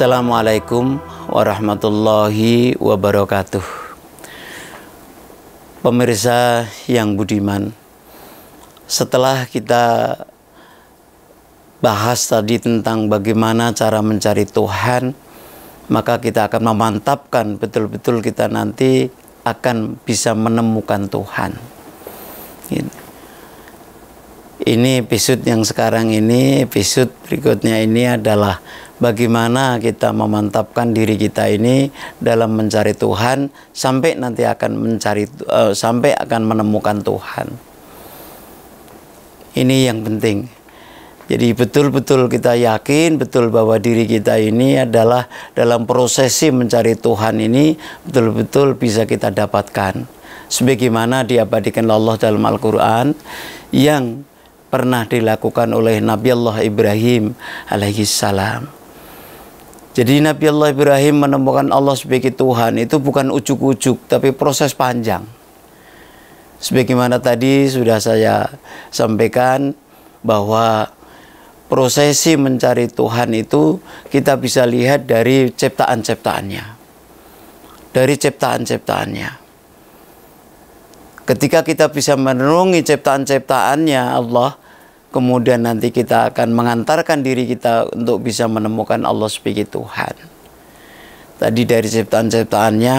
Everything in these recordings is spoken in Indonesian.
Assalamualaikum warahmatullahi wabarakatuh. Pemirsa yang budiman, setelah kita bahas tadi tentang bagaimana cara mencari Tuhan, maka kita akan memantapkan betul-betul kita nanti akan bisa menemukan Tuhan. Ini episode yang sekarang ini, episode berikutnya ini adalah bagaimana kita memantapkan diri kita ini dalam mencari Tuhan sampai nanti akan sampai akan menemukan Tuhan. Ini yang penting. Jadi betul-betul kita yakin betul bahwa diri kita ini adalah dalam prosesi mencari Tuhan ini betul-betul bisa kita dapatkan. Sebagaimana diabadikan Allah dalam Al-Quran yang pernah dilakukan oleh Nabi Allah Ibrahim alaihi salam. Jadi Nabi Allah Ibrahim menemukan Allah sebagai Tuhan itu bukan ujuk-ujuk, tapi proses panjang. Sebagaimana tadi sudah saya sampaikan bahwa prosesi mencari Tuhan itu kita bisa lihat dari ciptaan-ciptaannya. Dari ciptaan-ciptaannya. Ketika kita bisa merenungi ciptaan-ciptaannya Allah, kemudian nanti kita akan mengantarkan diri kita untuk bisa menemukan Allah sebagai Tuhan. Tadi dari ciptaan-ciptaannya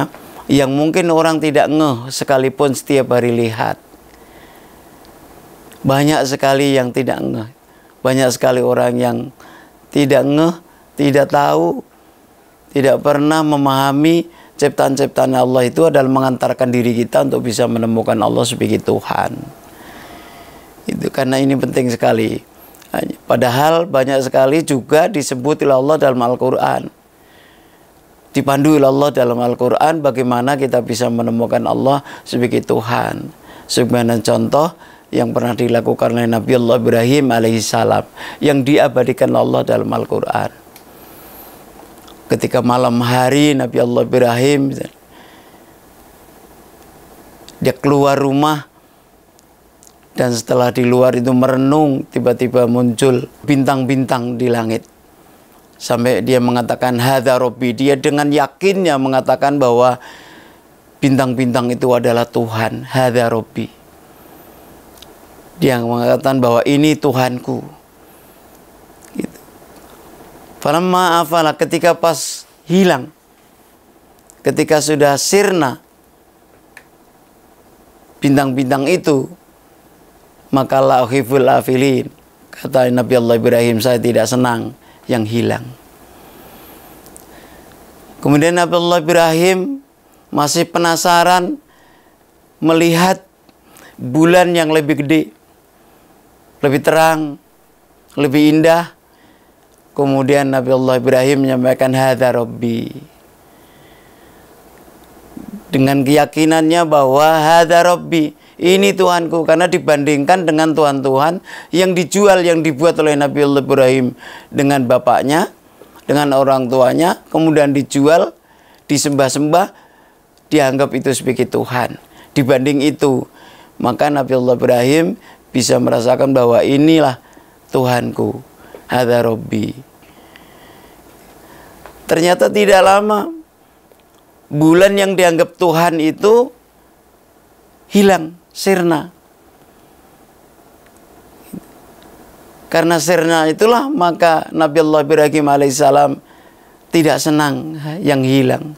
yang mungkin orang tidak ngeh sekalipun setiap hari lihat. Banyak sekali yang tidak ngeh. Banyak sekali orang yang tidak ngeh, tidak tahu, tidak pernah memahami ciptaan-ciptaan Allah itu adalah mengantarkan diri kita untuk bisa menemukan Allah sebagai Tuhan. Itu karena ini penting sekali. Padahal banyak sekali juga disebut oleh Allah dalam Al-Quran. Dipandu oleh Allah dalam Al-Quran bagaimana kita bisa menemukan Allah sebagai Tuhan. Sebagai contoh yang pernah dilakukan oleh Nabi Allah Ibrahim alaihissalam yang diabadikan Allah dalam Al-Quran. Ketika malam hari Nabi Allah Ibrahim dia keluar rumah, dan setelah di luar itu merenung, tiba-tiba muncul bintang-bintang di langit. Sampai dia mengatakan, hadza Rabbi. Dia dengan yakinnya mengatakan bahwa bintang-bintang itu adalah Tuhan. Hadza Rabbi. Dia mengatakan bahwa ini Tuhanku. Gitu. Falamma afala, ketika pas hilang, ketika sudah sirna bintang-bintang itu, maka la uhibbul afilin, kata Nabi Allah Ibrahim, saya tidak senang yang hilang. Kemudian Nabi Allah Ibrahim masih penasaran melihat bulan yang lebih gede, lebih terang, lebih indah. Kemudian Nabi Allah Ibrahim menyampaikan hadza Rabbi, dengan keyakinannya bahwa hadza Rabbi, ini Tuhanku, karena dibandingkan dengan Tuhan-Tuhan yang dijual, yang dibuat oleh Nabi Allah Ibrahim dengan bapaknya, dengan orang tuanya, kemudian dijual, disembah-sembah, dianggap itu sebagai Tuhan. Dibanding itu, maka Nabi Allah Ibrahim bisa merasakan bahwa inilah Tuhanku, hadza Rabbi. Ternyata tidak lama, bulan yang dianggap Tuhan itu hilang, sirna. Karena sirna itulah maka Nabi Allah Ibrahim alaihissalam tidak senang yang hilang.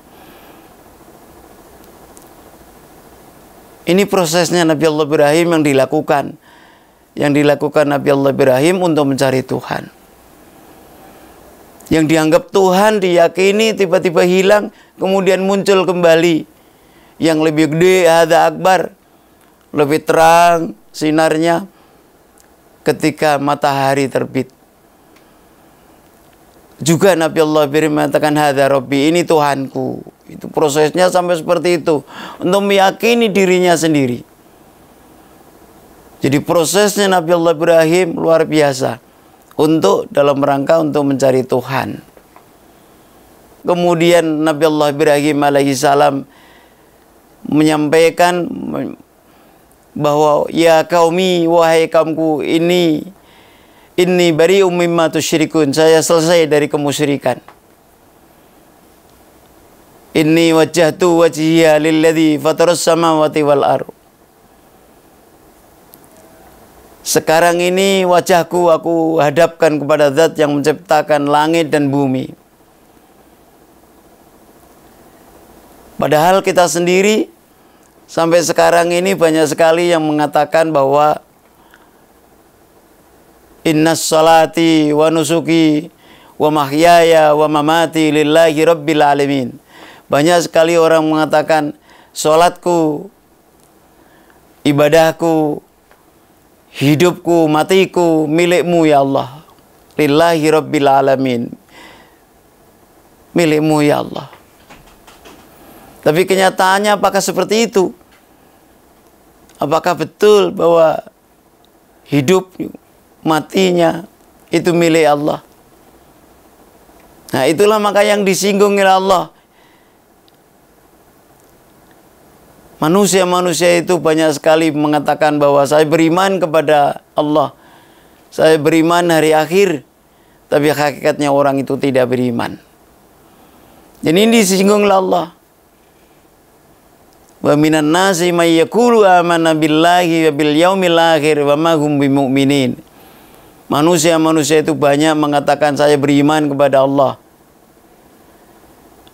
Ini prosesnya Nabi Allah Ibrahim yang dilakukan. Yang dilakukan Nabi Allah Ibrahim untuk mencari Tuhan. Yang dianggap Tuhan, diyakini, tiba-tiba hilang, kemudian muncul kembali. Yang lebih gede, hadza akbar, lebih terang sinarnya ketika matahari terbit. Juga Nabi Allah Ibrahim mengatakan hadza Rabbi, ini Tuhanku. Itu prosesnya sampai seperti itu untuk meyakini dirinya sendiri. Jadi prosesnya Nabi Allah Ibrahim luar biasa untuk dalam rangka untuk mencari Tuhan. Kemudian Nabi Allah Ibrahim alaihissalam menyampaikan bahwa ya qaumi, wahai kaumku, ini bari'um mimma tusyrikun, saya selesai dari kemusyrikan. Inni wajjahtu wajhiya lilladzi fatarus samawati wal ardh. Sekarang ini wajahku aku hadapkan kepada Zat yang menciptakan langit dan bumi. Padahal kita sendiri sampai sekarang ini banyak sekali yang mengatakan bahwa innas salati wa nusuki wa mahyaya wa mamati lillahi rabbil alamin. Banyak sekali orang mengatakan salatku, ibadahku, hidupku, matiku milikmu ya Allah. Lillahi rabbil alamin. Milikmu ya Allah. Tapi kenyataannya apakah seperti itu? Apakah betul bahwa hidup matinya itu milik Allah? Nah, itulah maka yang disinggung oleh Allah. Manusia-manusia itu banyak sekali mengatakan bahwa saya beriman kepada Allah, saya beriman hari akhir, tapi hakikatnya orang itu tidak beriman. Jadi ini disinggung oleh Allah. Wa minan nasi may yaqulu amanna billahi wa bil yaumil akhir wa ma hum bimumin. Manusia-manusia itu banyak mengatakan saya beriman kepada Allah,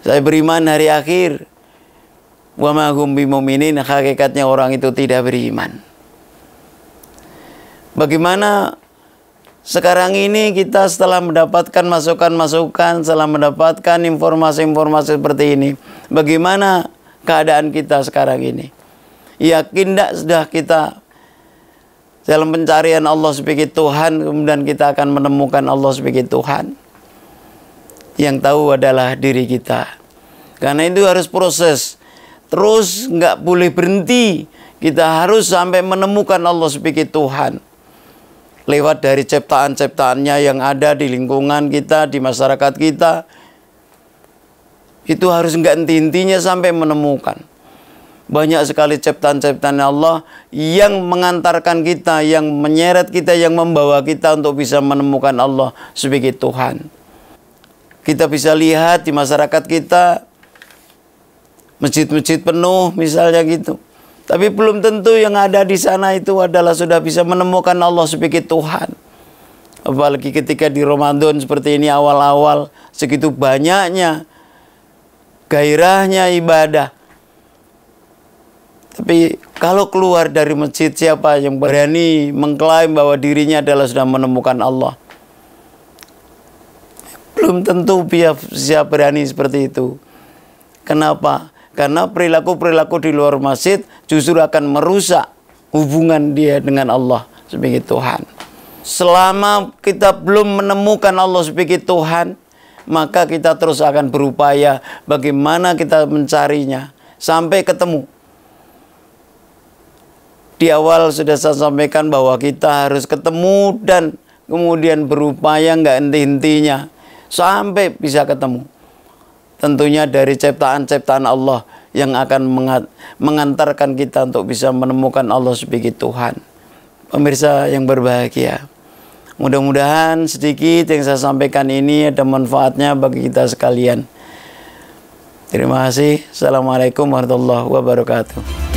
saya beriman hari akhir. Wa ma hum bimumin, hakikatnya orang itu tidak beriman. Bagaimana sekarang ini kita setelah mendapatkan masukan-masukan, setelah mendapatkan informasi-informasi seperti ini, bagaimana keadaan kita sekarang ini? Yakin tidak sudah kita dalam pencarian Allah sebagai Tuhan, kemudian kita akan menemukan Allah sebagai Tuhan? Yang tahu adalah diri kita. Karena itu harus proses. Terus nggak boleh berhenti. Kita harus sampai menemukan Allah sebagai Tuhan. Lewat dari ciptaan-ciptaannya yang ada di lingkungan kita, di masyarakat kita. Itu harus nggak henti-hentinya sampai menemukan. Banyak sekali ciptaan-ciptaan Allah yang mengantarkan kita, yang menyeret kita, yang membawa kita untuk bisa menemukan Allah sebagai Tuhan. Kita bisa lihat di masyarakat kita, masjid-masjid penuh misalnya gitu. Tapi belum tentu yang ada di sana itu adalah sudah bisa menemukan Allah sebagai Tuhan. Apalagi ketika di Ramadan seperti ini awal-awal, segitu banyaknya gairahnya ibadah. Tapi kalau keluar dari masjid, siapa yang berani mengklaim bahwa dirinya adalah sudah menemukan Allah? Belum tentu siapa berani seperti itu. Kenapa? Karena perilaku-perilaku di luar masjid justru akan merusak hubungan dia dengan Allah sebagai Tuhan. Selama kita belum menemukan Allah sebagai Tuhan, maka kita terus akan berupaya bagaimana kita mencarinya sampai ketemu. Di awal sudah saya sampaikan bahwa kita harus ketemu dan kemudian berupaya nggak henti-hentinya sampai bisa ketemu. Tentunya dari ciptaan-ciptaan Allah yang akan mengantarkan kita untuk bisa menemukan Allah sebagai Tuhan. Pemirsa yang berbahagia, mudah-mudahan sedikit yang saya sampaikan ini ada manfaatnya bagi kita sekalian. Terima kasih. Assalamualaikum warahmatullahi wabarakatuh.